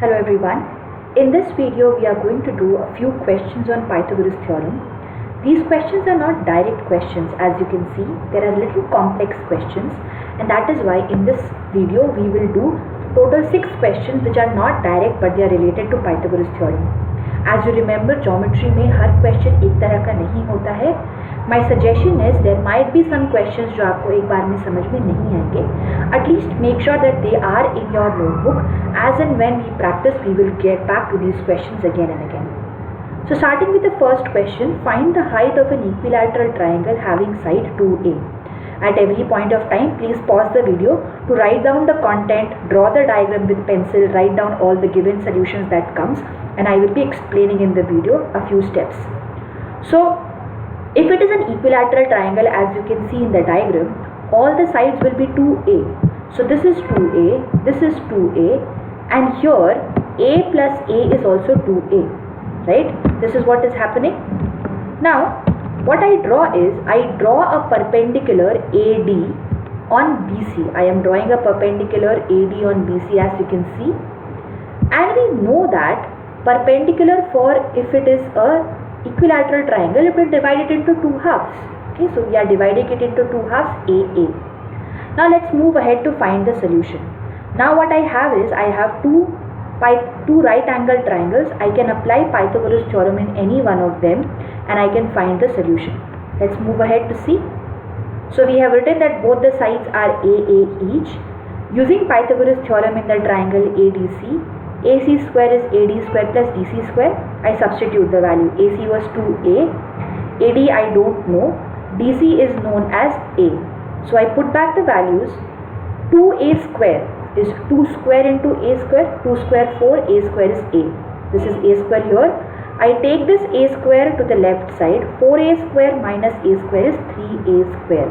Hello everyone. In this video we are going to do a few questions on Pythagoras theorem. These questions are not direct questions, as you can see. There are little complex questions, and that is why in this video we will do total 6 questions which are not direct but they are related to Pythagoras theorem. As you remember, geometry में हर question एक तरह का नहीं होता है. My suggestion is there might be some questions जो आपको एक बार में समझ में नहीं आएंगे. At least make sure that they are in your notebook. As and when we practice, we will get back to these questions again and again. So starting with the first question, find the height of an equilateral triangle having side 2A. At every point of time, please pause the video to write down the content, draw the diagram with pencil, write down all the given solutions that comes, and I will be explaining in the video a few steps. So if it is an equilateral triangle, as you can see in the diagram, all the sides will be 2A. So this is 2A, this is 2A, and here A plus A is also 2A, right? This is what is happening. Now what I draw is, I draw a perpendicular AD on BC. I am drawing a perpendicular AD on BC, as you can see, and we know that perpendicular, for if it is a equilateral triangle, it will divide it into two halves. Okay, so we are dividing it into two halves, AA. Now let's move ahead to find the solution. Now what I have is, I have two right angle triangles. I can apply Pythagoras theorem in any one of them and I can find the solution. Let's move ahead to see. So we have written that both the sides are AA each. Using Pythagoras theorem in the triangle ADC, AC square is AD square plus DC square. I substitute the value. AC was 2A, AD I don't know, DC is known as A. So I put back the values. 2A square is 2 square into A square, 2 square 4, A square is A. This is A square here. I take this A square to the left side. 4A square minus A square is 3A square.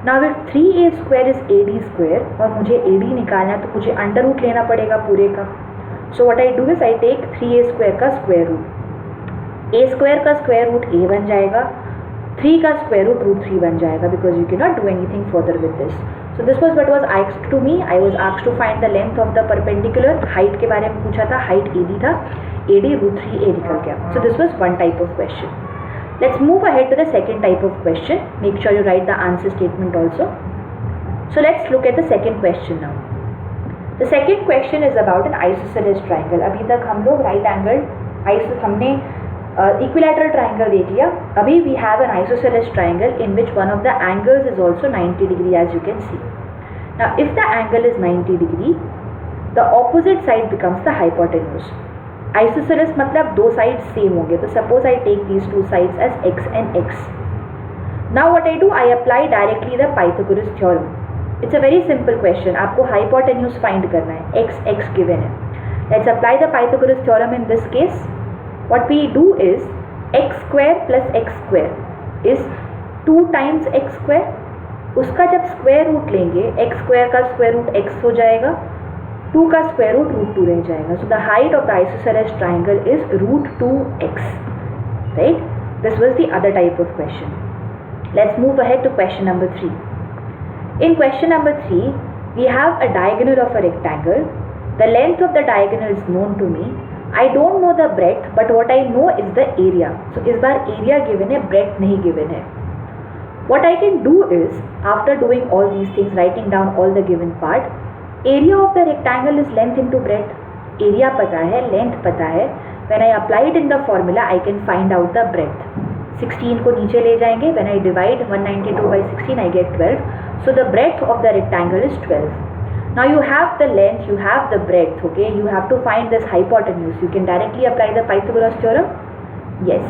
Now if 3A square is AD square और मुझे AD निकालना है तो मुझे under root लेना पड़ेगा पूरे का. So what I do is I take 3A square का square root. A square का square root A बन जाएगा, 3 का square root root 3 बन जाएगा, because you cannot do anything further with this. So this was what was asked to me. I was asked to find the length of the perpendicular. Height के बारे में पूछा था, height AD था, AD root 3A निकल गया. So this was one type of question. Let's move ahead to the second type of question. Make sure you write the answer statement also. So let's look at the second question now. The second question is about an isosceles triangle. अभी तक हम लोग right angled हमने equilateral triangle देख लिया. अभी we have an isosceles triangle in which one of the angles is also 90 degree, as you can see. Now if the angle is 90 degree, the opposite side becomes the hypotenuse. Isosceles मतलब दो sides same होंगे. तो suppose I take these two sides as x and x. Now what I do, I apply directly the Pythagoras theorem. It's a very simple question. आपको hypotenuse find करना है. x given है. Let's apply the Pythagoras theorem in this case. What we do is, x square plus x square is 2 times x square. उसका जब square root लेंगे, x square का square root x हो जाएगा, 2 का square root root 2 रह जाएगा. So the height of the isosceles triangle is root 2x. Right? This was the other type of question. Let's move ahead to question number 3. In question number 3, we have a diagonal of a rectangle. The length of the diagonal is known to me. I don't know the breadth, but what I know is the area. So इस बार area given है, breadth नहीं given है. What I can do is, after doing all these things, writing down all the given part, area of the rectangle is length into breadth. Area पता है, length पता है. When I apply it in the formula, I can find out the breadth. 16 को नीचे ले जाएंगे. When I divide 192 by 16, I get 12. So the breadth of the rectangle is 12. Now you have the length, you have the breadth, okay? You have to find this hypotenuse. You can directly apply the Pythagoras theorem. Yes.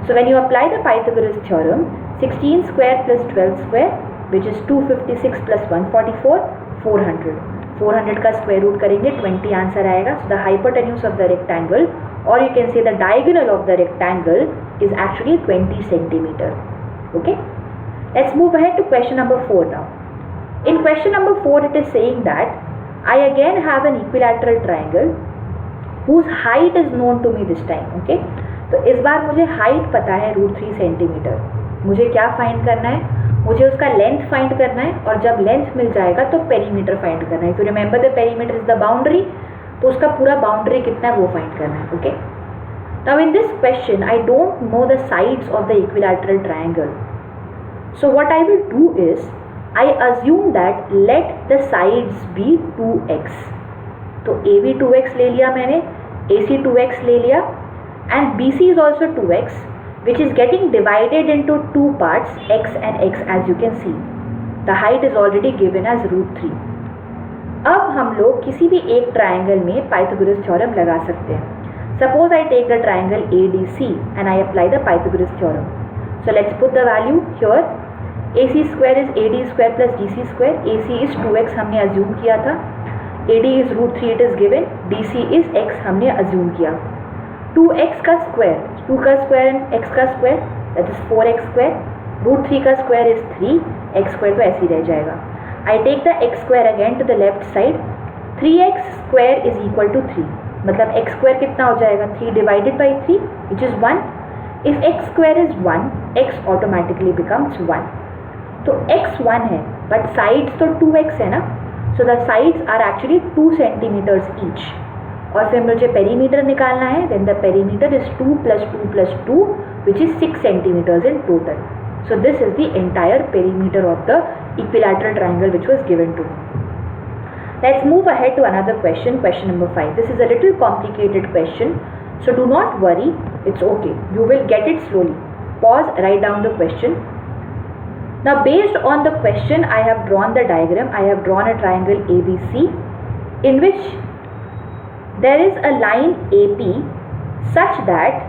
So when you apply the Pythagoras theorem, 16 square plus 12 square, which is 256 plus 144, 400. 400 का square root करेंगे, 20 answer आएगा. So the hypotenuse of the rectangle, or you can say the diagonal of the rectangle, is actually 20 centimeter. Okay? Let's move ahead to question number 4 now. In question number 4, it is saying that I again have an equilateral triangle whose height is known to me this time. Okay? तो इस बार मुझे height पता है root 3 centimeter. मुझे क्या find करना है? मुझे उसका length find करना है, और जब length मिल जाएगा तो perimeter find करना है. If you remember, the perimeter is the boundary. तो उसका पूरा बाउंड्री कितना है वो फाइंड करना है. Okay, now in this question I don't know the sides of the equilateral triangle. So what I will do is I assume that let the sides be 2x. तो AB 2x ले लिया मैंने, AC 2x ले लिया, and BC is also 2x, which is getting divided into two parts, x and x, as you can see. The height is already given as √3. अब हम लोग किसी भी एक ट्राइंगल में पाइथागोरस थ्योरम लगा सकते हैं. Suppose I take the triangle ADC and I apply the Pythagoras theorem. So let's put the value here. AC square is AD square plus DC square. AC is 2x हमने assume किया था. AD is √3 it is given. DC is x हमने assume किया. 2x का square, 2 का square and x का square, that is 4x square. √3 का square is 3, x square तो ऐसे ही रह जाएगा. I take the x square again to the left side. 3x square is equal to 3. मतलब x square कितना हो जाएगा? 3 divided by 3 which is 1. If x square is 1, x automatically becomes 1. तो x 1 है बट साइड्स तो 2x है ना, so the sides are actually 2 centimetres each. और फिर मुझे पेरीमीटर निकालना है. Then the perimeter is 2 + 2 + 2 which is 6 centimetres in total. So this is the entire perimeter of the equilateral triangle which was given to me. Let's move ahead to another question, question number 5. This is a little complicated question, so do not worry, it's okay. You will get it slowly. Pause, write down the question. Now based on the question I have drawn the diagram. I have drawn a triangle ABC in which there is a line AP such that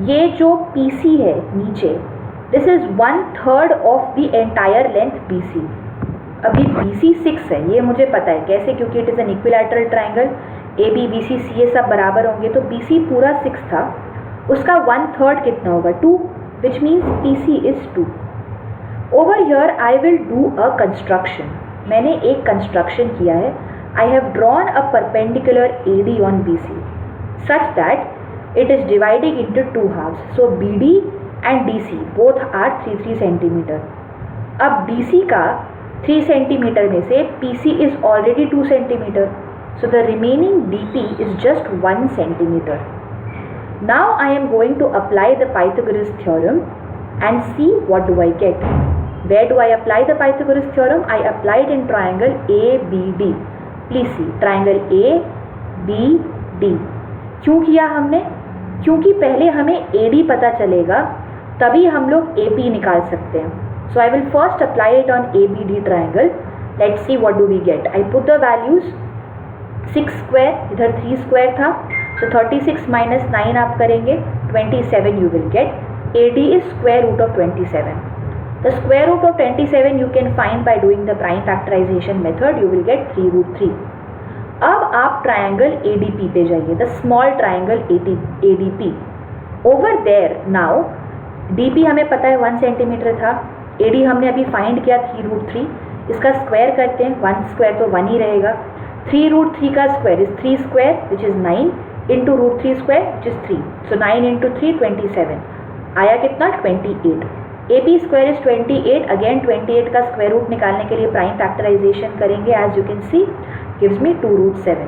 ये जो PC है नीचे, this is 1/3 of the entire length BC. अभी BC 6 है, ये मुझे पता है कैसे, क्योंकि it is an equilateral triangle. AB BC CA सब बराबर होंगे, तो BC पूरा 6 था, उसका 1/3 कितना होगा? 2, which means PC is 2. Over here I will do a construction. मैंने एक कंस्ट्रक्शन किया है. I have drawn a perpendicular AD on BC such that it is dividing into 2 halves. So BD and DC both are 3 centimeter. अब BC का 3 centimeter में से PC is already 2 centimeter. So the remaining DP is just 1 centimeter. Now I am going to apply the Pythagoras theorem and see what do I get. Where do I apply the Pythagoras theorem? I applied in triangle ABD. Please see, triangle ABD. क्यों किया हमने? क्योंकि पहले हमें AD पता चलेगा, तभी हम लोग AP निकाल सकते हैं. So I will first apply it on ABD triangle. Let's see what do we get. I put the values. 6 square, इधर 3 square था, so 36 minus 9 आप करेंगे, 27 you will get. AD is square root of 27. The square root of 27 you can find by doing the prime factorization method. You will get 3√3. अब आप triangle ADP पे जाइए, the small triangle ADP. Over there now DP हमें पता है 1 centimetre था, AD हमने अभी फाइंड किया 3√3. इसका स्क्वायर करते हैं, 1 स्क्वायर तो 1 ही रहेगा. 3√3 का square is 3 square which is 9 into √3 square which is 3. So 9 into 3 27. आया कितना? 28. AP square is 28. अगेन 28 का स्क्वायर रूट निकालने के लिए प्राइम फैक्टराइजेशन करेंगे. As you can see gives me 2√7.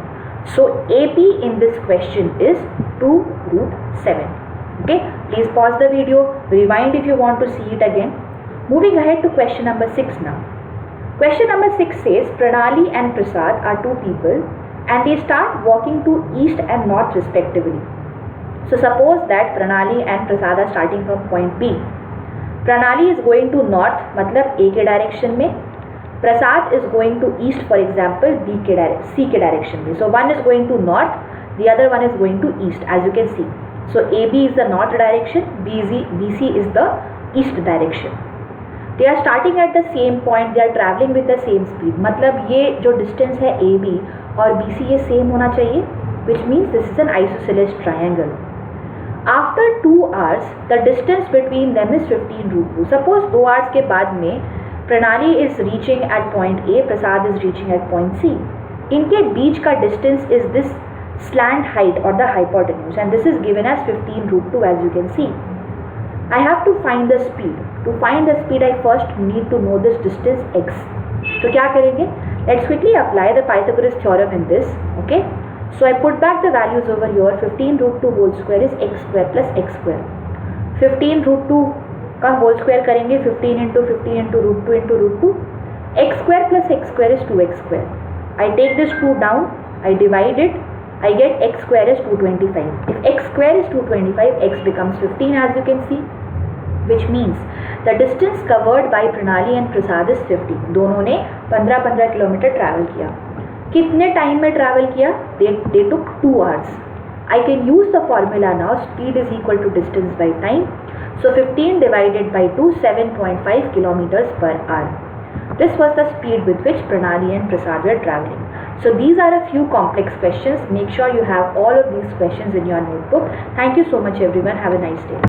So AP in this question is 2√7. Okay, please pause the video, rewind if you want to see it again. Moving ahead to question number 6 now. Question number 6 says Pranali and Prasad are two people and they start walking to east and north respectively. So suppose that Pranali and Prasad are starting from point B. Pranali is going to north, मतलब A के direction में. Prasad is going to east, for example C के direction में. So one is going to north, the other one is going to east, as you can see. So AB is the north direction, BC is the east direction. They are starting at the same point, they are traveling with the same speed. मतलब ये जो distance है AB और BC ये same होना चाहिए, which means this is an isosceles triangle. After 2 hours, the distance between them is 15√2. Suppose 2 hours के बाद में Pranali is reaching at point A, Prasad is reaching at point C. इनके बीच का distance is this slant height or the hypotenuse, and this is given as 15√2, as you can see. I have to find the speed. To find the speed, I first need to know this distance x. तो क्या करेंगे? Let's quickly apply the Pythagoras theorem in this. Okay. So I put back the values over here. 15 root 2 whole square is x square plus x square. 15 root 2 का whole square करेंगे 15 into 15 into root 2 into root 2. X square plus x square is 2x square. I take this 2 down. I divide it. I get x square is 225. If x square is 225, x becomes 15 as you can see. Which means the distance covered by Pranali and Prasad is 50. दोनों ने 15-15 kilometre travel किया. कितने time में travel किया? They took 2 hours. I can use the formula now. Speed is equal to distance by time. So 15 divided by 2, 7.5 kilometers per hour. This was the speed with which Pranali and Prasad were traveling. So these are a few complex questions. Make sure you have all of these questions in your notebook. Thank you so much everyone. Have a nice day.